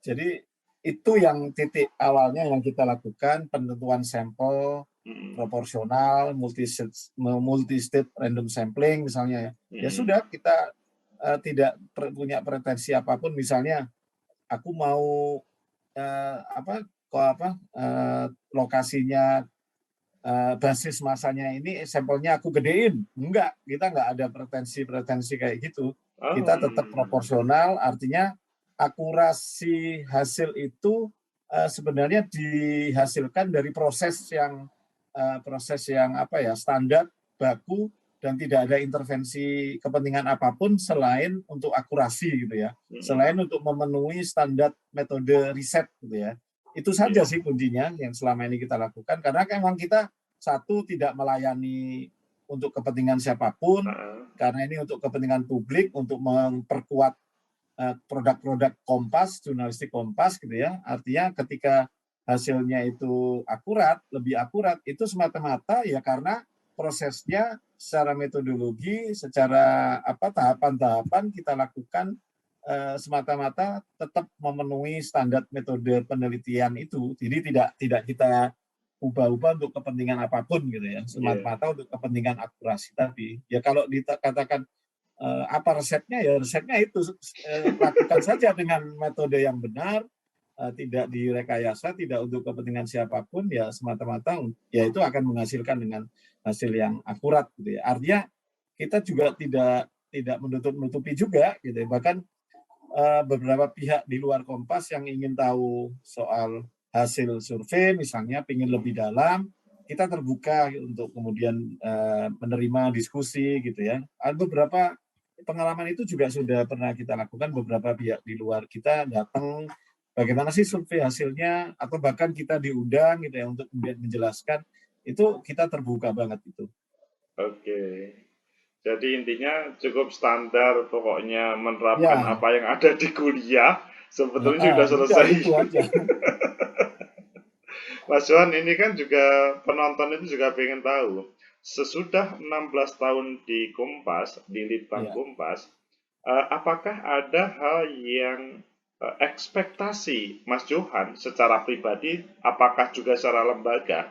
jadi itu yang titik awalnya yang kita lakukan, penentuan sampel proporsional, multi-state random sampling misalnya ya. Ya sudah, kita tidak punya pretensi apapun, misalnya aku mau lokasinya basis masanya ini sampelnya aku gedein. Enggak, kita enggak ada pretensi kayak gitu. Kita tetap proporsional, artinya akurasi hasil itu sebenarnya dihasilkan dari proses yang standar, baku, dan tidak ada intervensi kepentingan apapun selain untuk akurasi gitu ya. Selain untuk memenuhi standar metode riset gitu ya. Itu saja sih kuncinya yang selama ini kita lakukan, karena memang kita satu tidak melayani untuk kepentingan siapapun, karena ini untuk kepentingan publik, untuk memperkuat produk-produk Kompas, jurnalistik Kompas gitu ya. Artinya ketika hasilnya itu akurat, lebih akurat, itu semata-mata ya karena prosesnya secara metodologi, secara tahapan-tahapan kita lakukan semata-mata tetap memenuhi standar metode penelitian itu. Jadi tidak kita ubah-ubah untuk kepentingan apapun gitu ya, semata-mata untuk kepentingan akurasi tadi. Ya kalau dikatakan apa resepnya, ya resepnya itu lakukan saja dengan metode yang benar, tidak direkayasa, tidak untuk kepentingan siapapun, ya semata-mata ya itu akan menghasilkan dengan hasil yang akurat gitu ya. Artinya kita juga tidak menutupi juga gitu ya. Bahkan beberapa pihak di luar Kompas yang ingin tahu soal hasil survei misalnya, ingin lebih dalam, kita terbuka untuk kemudian menerima diskusi gitu ya. Ada beberapa pengalaman itu juga sudah pernah kita lakukan, beberapa pihak di luar kita datang, bagaimana sih survei hasilnya, atau bahkan kita diundang gitu ya untuk kemudian menjelaskan, itu kita terbuka banget itu. Oke. Jadi intinya cukup standar, pokoknya menerapkan apa yang ada di kuliah, sebetulnya sudah selesai. Itu aja. Mas Johan, ini kan juga penonton itu juga pengen tahu, sesudah 16 tahun di Kompas, di Litbang Kompas, apakah ada hal yang ekspektasi Mas Johan secara pribadi, apakah juga secara lembaga,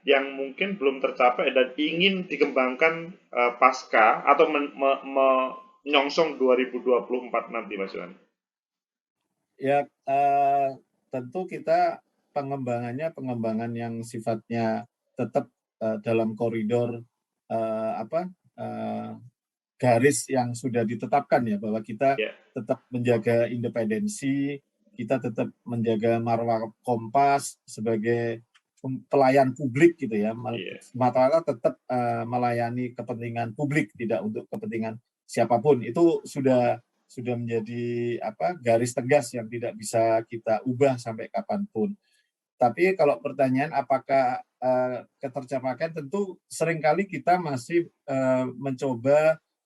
yang mungkin belum tercapai dan ingin dikembangkan pasca atau menyongsong 2024 nanti, Mas Johan? Ya, tentu kita pengembangan yang sifatnya tetap dalam koridor garis yang sudah ditetapkan ya, bahwa kita tetap menjaga independensi, kita tetap menjaga marwah Kompas sebagai pelayan publik gitu ya, semata-mata tetap melayani kepentingan publik, tidak untuk kepentingan siapapun. Itu sudah menjadi garis tegas yang tidak bisa kita ubah sampai kapanpun. Tapi kalau pertanyaan apakah ketercapaian, tentu seringkali kita masih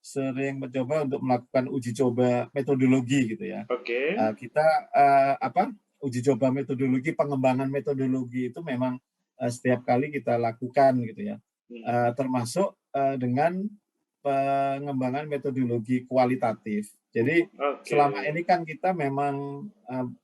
sering mencoba untuk melakukan uji coba metodologi gitu ya. Kita uji coba metodologi, pengembangan metodologi itu memang setiap kali kita lakukan gitu ya. Termasuk dengan pengembangan metodologi kualitatif. Jadi selama ini kan kita memang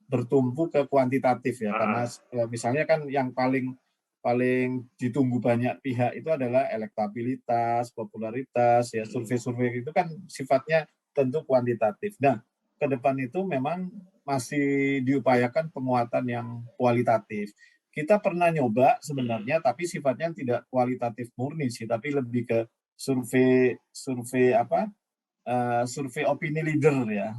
bertumpu ke kuantitatif ya, karena misalnya kan yang paling ditunggu banyak pihak itu adalah elektabilitas, popularitas ya, survei-survei itu kan sifatnya tentu kuantitatif. Nah, ke depan itu memang masih diupayakan penguatan yang kualitatif. Kita pernah nyoba sebenarnya, tapi sifatnya tidak kualitatif murni sih, tapi lebih ke survei opini leader ya.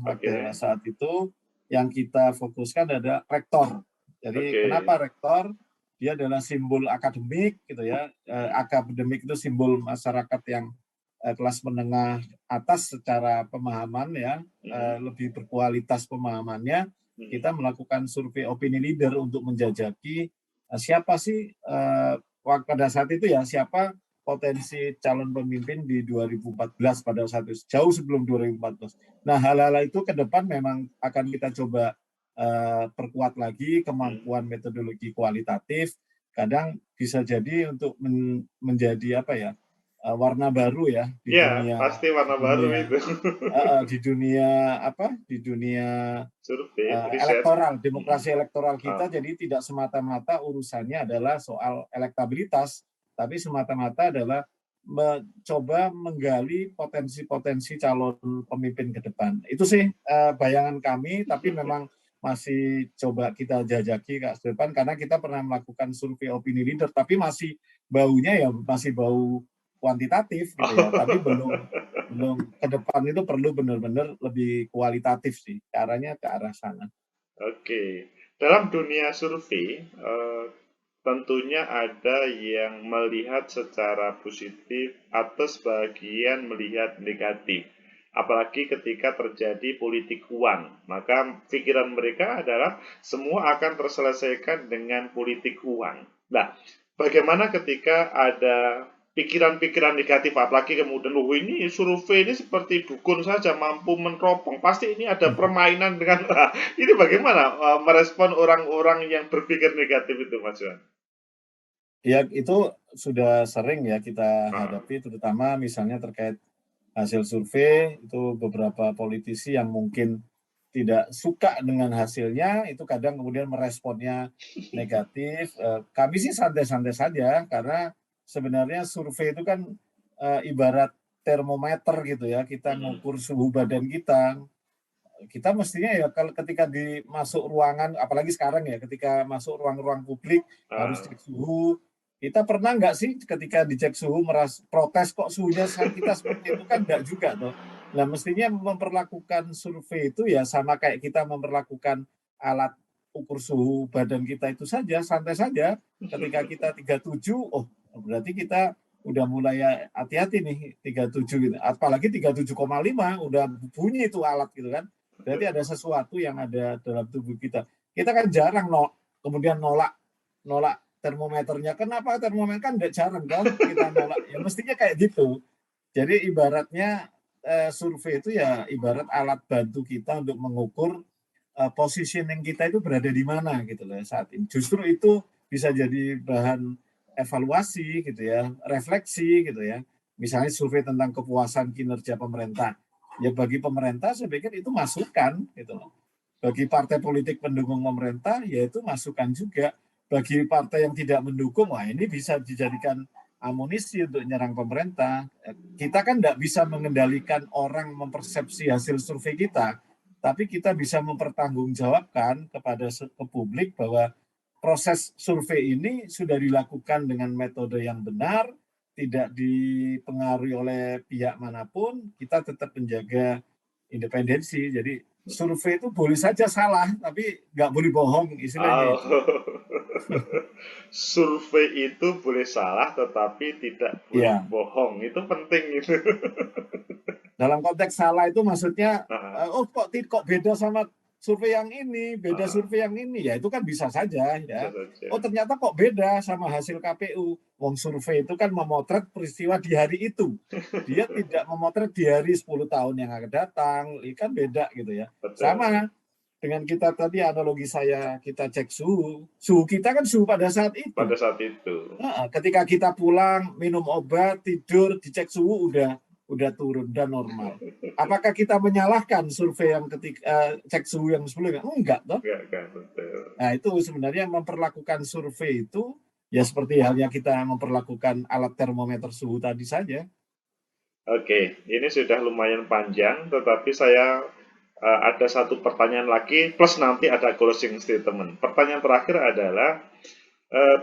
Saat itu yang kita fokuskan adalah rektor. Jadi kenapa rektor? dia adalah simbol akademik gitu ya. Akademik itu simbol masyarakat yang kelas menengah atas secara pemahaman ya, lebih berkualitas pemahamannya. Kita melakukan survei opini leader untuk menjajaki siapa sih pada saat itu ya, siapa potensi calon pemimpin di 2014 pada saat itu, jauh sebelum 2014. Nah, hal-hal itu ke depan memang akan kita coba perkuat lagi kemampuan metodologi kualitatif. Kadang bisa jadi untuk menjadi apa ya, warna baru ya di Ya, dunia pasti di warna baru dunia itu. di dunia apa di dunia Survei, riset. elektoral, demokrasi elektoral Ah, kita. Jadi tidak semata-mata urusannya adalah soal elektabilitas, tapi semata-mata adalah mencoba menggali potensi-potensi calon pemimpin ke depan. Itu sih bayangan kami, tapi memang masih coba kita jajaki Kak Stefan, karena kita pernah melakukan survei opini leader, tapi masih baunya ya masih bau kuantitatif gitu ya, tapi belum ke depan itu perlu benar-benar lebih kualitatif sih, caranya ke arah sana. Oke, dalam dunia survei, tentunya ada yang melihat secara positif atau sebagian melihat negatif. Apalagi ketika terjadi politik uang, maka pikiran mereka adalah semua akan terselesaikan dengan politik uang. Nah, bagaimana ketika ada pikiran-pikiran negatif, apalagi kemudian, loh ini survei ini seperti dukun saja mampu meneropong, pasti ini ada permainan dengan ini bagaimana merespon orang-orang yang berpikir negatif itu, Mas Johan? Ya itu sudah sering ya kita Ah, hadapi, terutama misalnya terkait hasil survei, itu beberapa politisi yang mungkin tidak suka dengan hasilnya, itu kadang kemudian meresponnya negatif. Kami sih santai-santai saja, karena sebenarnya survei itu kan ibarat termometer gitu ya, kita mm-mm. ngukur suhu badan kita. Kita mestinya ya kalau ketika masuk ruangan, apalagi sekarang ya, ketika masuk ruang-ruang publik harus Ah, cek suhu. Kita pernah nggak sih ketika dicek suhu protes kok suhunya kita seperti itu, kan nggak juga toh. Nah, mestinya memperlakukan survei itu ya sama kayak kita memperlakukan alat ukur suhu badan kita itu saja, santai saja. Ketika kita 37, oh berarti kita udah mulai hati-hati nih 37 gitu. Apalagi 37,5 udah bunyi itu alat gitu kan. Berarti ada sesuatu yang ada dalam tubuh kita. Kita kan jarang kemudian nolak nolak termometernya. Kenapa termometer, kan tidak jarang kan kita nolak. Ya mestinya kayak gitu. Jadi ibaratnya survei itu ya ibarat alat bantu kita untuk mengukur positioning kita itu berada di mana gitu loh saat ini. Justru itu bisa jadi bahan evaluasi gitu ya, refleksi gitu ya. Misalnya survei tentang kepuasan kinerja pemerintah. Ya bagi pemerintah saya pikir itu masukan gitu loh. Bagi partai politik pendukung pemerintah ya itu masukan juga. Bagi partai yang tidak mendukung, wah ini bisa dijadikan amunisi untuk nyerang pemerintah. Kita kan tidak bisa mengendalikan orang mempersepsi hasil survei kita, tapi kita bisa mempertanggungjawabkan kepada ke publik bahwa proses survei ini sudah dilakukan dengan metode yang benar, tidak dipengaruhi oleh pihak manapun, kita tetap menjaga independensi. Jadi survei itu boleh saja salah, tapi nggak boleh bohong, istilahnya oh. itu. Survei itu boleh salah tetapi tidak boleh Ya, bohong. Itu penting itu. dalam konteks salah itu maksudnya, Ah, oh kok beda sama survei yang ini, beda ah, survei yang ini, ya itu kan bisa saja bisa ya. Oh saja. ternyata kok beda sama hasil KPU. Wong survei itu kan memotret peristiwa di hari itu. Dia tidak memotret di hari 10 tahun yang akan datang, ini kan beda gitu ya. Betul. Sama dengan kita tadi analogi saya, kita cek suhu. Suhu kita kan suhu pada saat itu. Pada saat itu. Nah, ketika kita pulang, minum obat, tidur, dicek suhu udah turun dan normal. Apakah kita menyalahkan survei yang ketika cek suhu yang sebelumnya? Enggak, toh. Enggak, betul. Nah, itu sebenarnya memperlakukan survei itu ya seperti halnya kita memperlakukan alat termometer suhu tadi saja. Oke, ini sudah lumayan panjang, tetapi saya ada satu pertanyaan lagi, plus nanti ada closing statement. Pertanyaan terakhir adalah,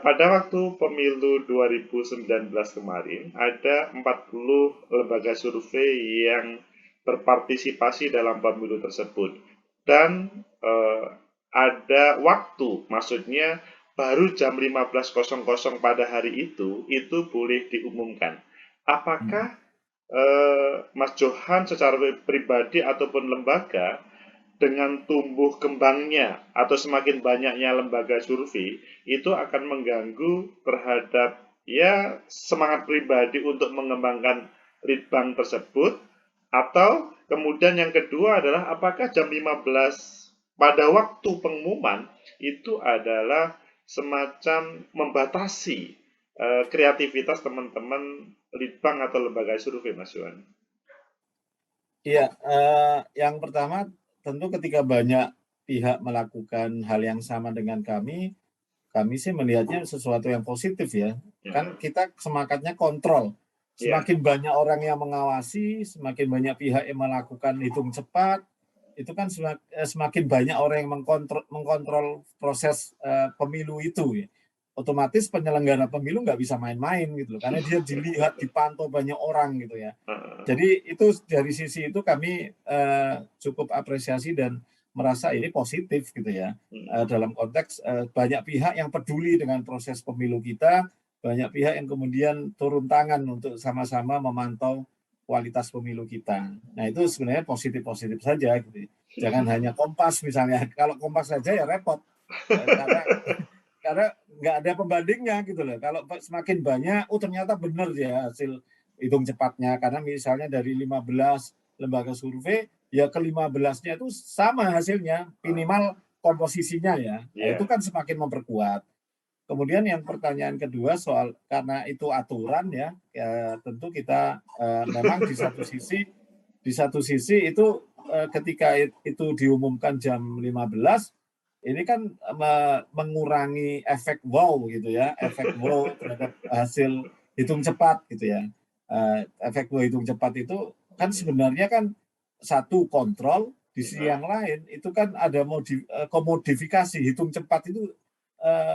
pada waktu pemilu 2019 kemarin, ada 40 lembaga survei yang berpartisipasi dalam pemilu tersebut. Dan ada waktu, maksudnya baru jam 15.00 pada hari itu boleh diumumkan. Apakah Mas Johan secara pribadi ataupun lembaga dengan tumbuh kembangnya atau semakin banyaknya lembaga survei itu akan mengganggu terhadap ya semangat pribadi untuk mengembangkan leadbank tersebut, atau kemudian yang kedua adalah apakah jam 15 pada waktu pengumuman itu adalah semacam membatasi kreativitas teman-teman leadbank atau lembaga survei, Mas Yuan? Iya, yang pertama tentu ketika banyak pihak melakukan hal yang sama dengan kami sih melihatnya sesuatu yang positif ya. Kan kita semangatnya kontrol. Semakin banyak orang yang mengawasi, semakin banyak pihak yang melakukan hitung cepat, itu kan semakin banyak orang yang mengkontrol proses pemilu itu ya. Otomatis penyelenggara pemilu nggak bisa main-main gitu, karena dia dilihat, dipantau banyak orang gitu ya. Jadi itu dari sisi itu kami cukup apresiasi dan merasa ini positif gitu ya. Dalam konteks banyak pihak yang peduli dengan proses pemilu kita, banyak pihak yang kemudian turun tangan untuk sama-sama memantau kualitas pemilu kita. Nah itu sebenarnya positif-positif saja gitu. Jangan hanya Kompas misalnya. Kalau Kompas saja ya repot. Karena nggak ada pembandingnya gitu loh. Kalau semakin banyak, ternyata benar ya hasil hitung cepatnya. Karena misalnya dari 15 lembaga survei, ya ke-15-nya itu sama hasilnya, minimal komposisinya ya. Nah, itu kan semakin memperkuat. Kemudian yang pertanyaan kedua soal karena itu aturan ya, tentu kita memang di satu sisi itu ketika itu diumumkan jam 15 ini kan mengurangi efek wow gitu ya, efek wow terhadap hasil hitung cepat gitu ya. Efek wow hitung cepat itu kan sebenarnya kan satu kontrol, di sisi yang lain itu kan ada komodifikasi hitung cepat itu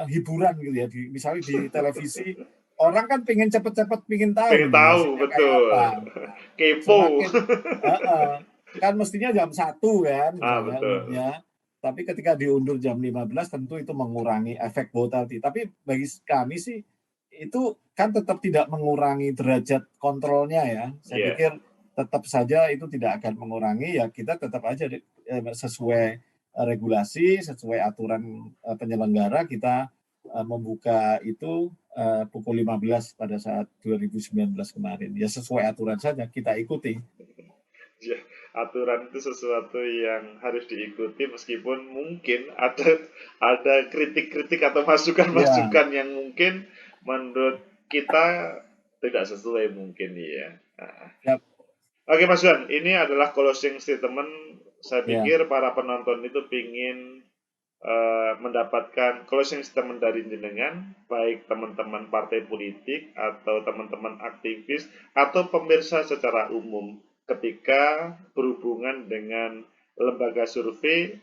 hiburan gitu ya. Misalnya di televisi orang kan pengen cepet-cepet pengen tahu Pengen nih tahu, hasilnya kayak betul. apa. Kepo. Semakin kan mestinya jam 1 kan misalnya Betul. umumnya. Tapi ketika diundur jam 15 tentu itu mengurangi efek wow tadi. Tapi bagi kami sih itu kan tetap tidak mengurangi derajat kontrolnya ya. Saya pikir tetap saja itu tidak akan mengurangi, ya kita tetap aja sesuai regulasi, sesuai aturan penyelenggara kita membuka itu pukul 15 pada saat 2019 kemarin. Ya sesuai aturan saja kita ikuti. Ya, aturan itu sesuatu yang harus diikuti meskipun mungkin ada kritik-kritik atau masukan-masukan yang mungkin menurut kita tidak sesuai mungkin ya. Yap. Oke Mas Juan, ini adalah closing statement. Saya pikir para penonton itu ingin mendapatkan closing statement dari jenengan, baik teman-teman partai politik atau teman-teman aktivis atau pemirsa secara umum ketika berhubungan dengan lembaga survei,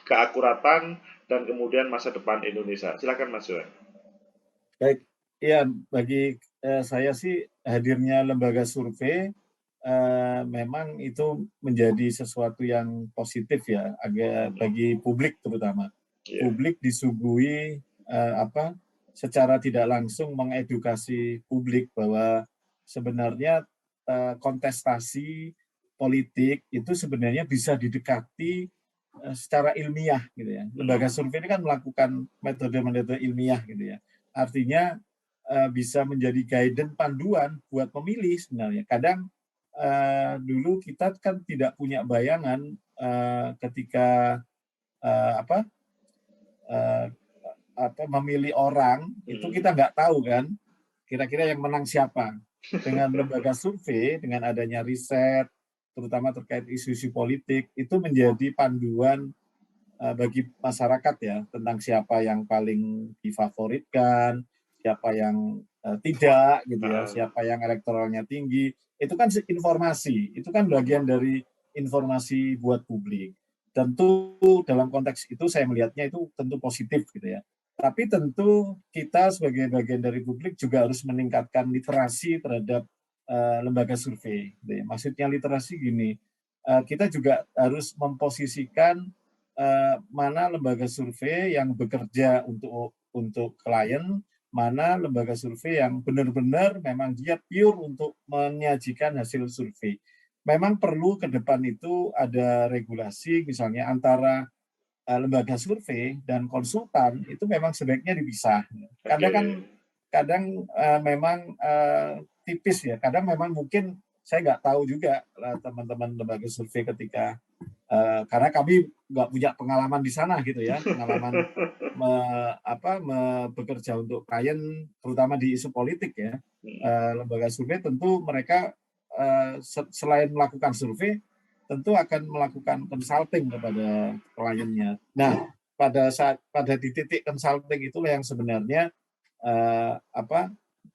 keakuratan dan kemudian masa depan Indonesia. Silakan Mas Johan. Baik, ya bagi saya sih hadirnya lembaga survei memang itu menjadi sesuatu yang positif ya, bagi publik terutama. Publik disuguhi secara tidak langsung mengedukasi publik bahwa sebenarnya kontestasi politik itu sebenarnya bisa didekati secara ilmiah gitu ya. Lembaga survei ini kan melakukan metode-metode ilmiah gitu ya. Artinya bisa menjadi guidance panduan buat pemilih sebenarnya. Kadang dulu kita kan tidak punya bayangan ketika memilih orang itu kita nggak tahu kan kira-kira yang menang siapa. Dengan lembaga survei, dengan adanya riset, terutama terkait isu-isu politik, itu menjadi panduan bagi masyarakat ya tentang siapa yang paling difavoritkan, siapa yang tidak gitu ya, siapa yang elektoralnya tinggi. Itu kan informasi, itu kan bagian dari informasi buat publik. Tentu dalam konteks itu saya melihatnya itu tentu positif gitu ya. Tapi tentu kita sebagai bagian dari publik juga harus meningkatkan literasi terhadap lembaga survei. Maksudnya literasi gini, kita juga harus memposisikan mana lembaga survei yang bekerja untuk klien, mana lembaga survei yang benar-benar memang dia pure untuk menyajikan hasil survei. Memang perlu ke depan itu ada regulasi misalnya antara lembaga survei dan konsultan itu memang sebaiknya dipisah. Oke. Kadang memang tipis ya. Kadang memang mungkin saya nggak tahu juga teman-teman lembaga survei ketika karena kami nggak punya pengalaman di sana gitu ya, pengalaman bekerja untuk klien terutama di isu politik ya. Lembaga survei tentu mereka selain melakukan survei tentu akan melakukan consulting kepada kliennya. Nah, pada di titik consulting itulah yang sebenarnya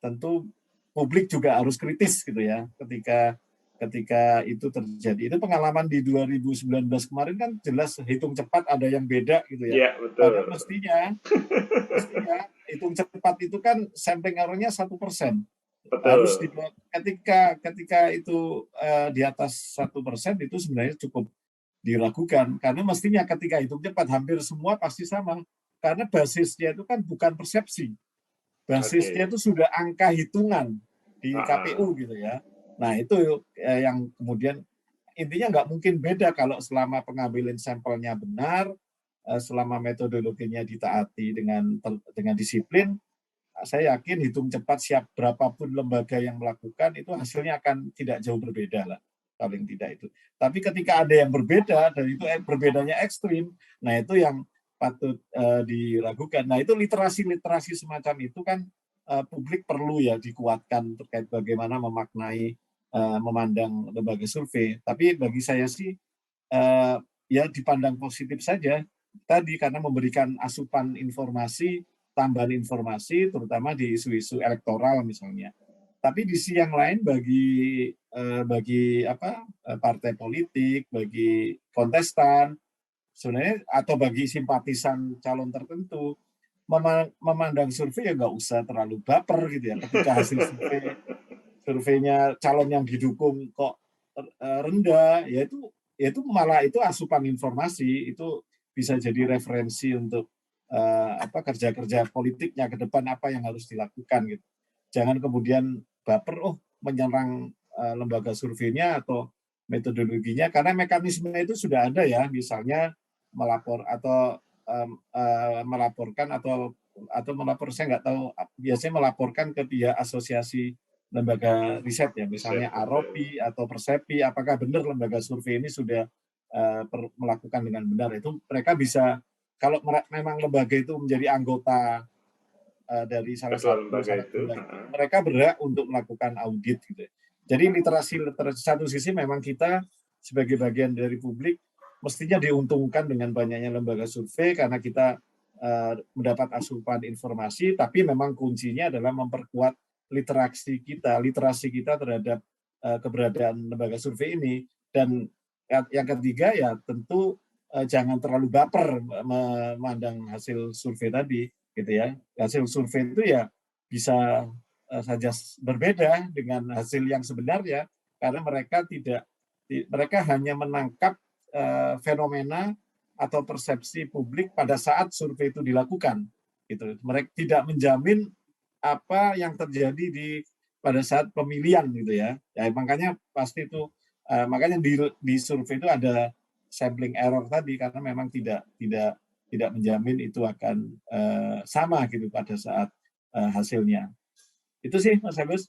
tentu publik juga harus kritis gitu ya ketika itu terjadi. Itu pengalaman di 2019 kemarin kan jelas hitung cepat ada yang beda gitu ya. Iya, Padahal betul. mestinya hitung cepat itu kan sampling error-nya 1%. Harus Betul. ketika itu di atas 1% itu sebenarnya cukup diragukan karena mestinya ketika hitung cepat hampir semua pasti sama karena basisnya itu kan bukan persepsi, basisnya Oke. itu sudah angka hitungan di Ah, KPU gitu ya. Nah itu yang kemudian intinya nggak mungkin beda kalau selama pengambilan sampelnya benar, selama metodologinya ditaati dengan disiplin, saya yakin hitung cepat siap berapapun lembaga yang melakukan itu hasilnya akan tidak jauh berbeda lah paling tidak itu. Tapi ketika ada yang berbeda dan itu berbedanya ekstrim, nah itu yang patut diragukan. Nah itu literasi semacam itu kan publik perlu ya dikuatkan terkait bagaimana memaknai memandang lembaga survei. Tapi bagi saya sih ya dipandang positif saja tadi karena memberikan asupan informasi, tambahan informasi terutama di isu-isu elektoral misalnya. Tapi di sisi yang lain bagi partai politik, bagi kontestan sebenarnya atau bagi simpatisan calon tertentu memandang survei ya nggak usah terlalu baper gitu ya ketika hasil surveinya calon yang didukung kok rendah, ya itu malah itu asupan informasi, itu bisa jadi referensi untuk kerja-kerja politiknya ke depan apa yang harus dilakukan gitu. Jangan kemudian baper, menyerang lembaga surveinya atau metodologinya karena mekanisme itu sudah ada ya, misalnya melaporkan atau melapor saya nggak tahu biasanya melaporkan ke pihak asosiasi lembaga riset ya, riset, misalnya betul. AROPI atau Persepi, apakah benar lembaga survei ini sudah melakukan dengan benar. Itu mereka bisa, kalau memang lembaga itu menjadi anggota dari salah Kedua satu lembaga salah itu. dua itu, mereka berhak untuk melakukan audit gitu. Jadi literasi satu sisi memang kita sebagai bagian dari publik mestinya diuntungkan dengan banyaknya lembaga survei karena kita mendapat asupan informasi, tapi memang kuncinya adalah memperkuat literasi kita terhadap keberadaan lembaga survei ini. Dan yang ketiga ya tentu jangan terlalu baper memandang hasil survei tadi gitu ya. Hasil survei itu ya bisa saja berbeda dengan hasil yang sebenarnya karena mereka hanya menangkap fenomena atau persepsi publik pada saat survei itu dilakukan gitu. Mereka tidak menjamin apa yang terjadi pada saat pemilihan gitu ya. Ya makanya pasti itu makanya di survei itu ada sampling error tadi karena memang tidak menjamin itu akan sama gitu pada saat hasilnya. Itu sih Mas Agus.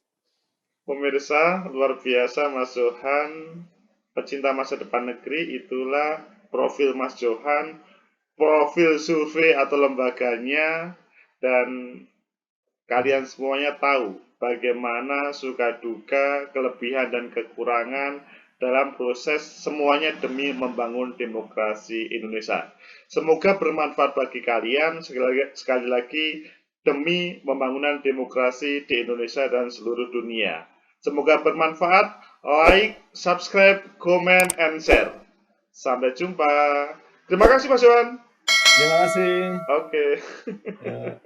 Pemirsa, luar biasa Mas Johan, pecinta masa depan negeri, itulah profil Mas Johan, profil survei atau lembaganya, dan kalian semuanya tahu bagaimana suka duka, kelebihan dan kekurangan dalam proses semuanya demi membangun demokrasi Indonesia. Semoga bermanfaat bagi kalian, sekali lagi demi pembangunan demokrasi di Indonesia dan seluruh dunia. Semoga bermanfaat. Like, subscribe, comment, and share. Sampai jumpa. Terima kasih Mas Johan. Terima kasih. Oke. Ya.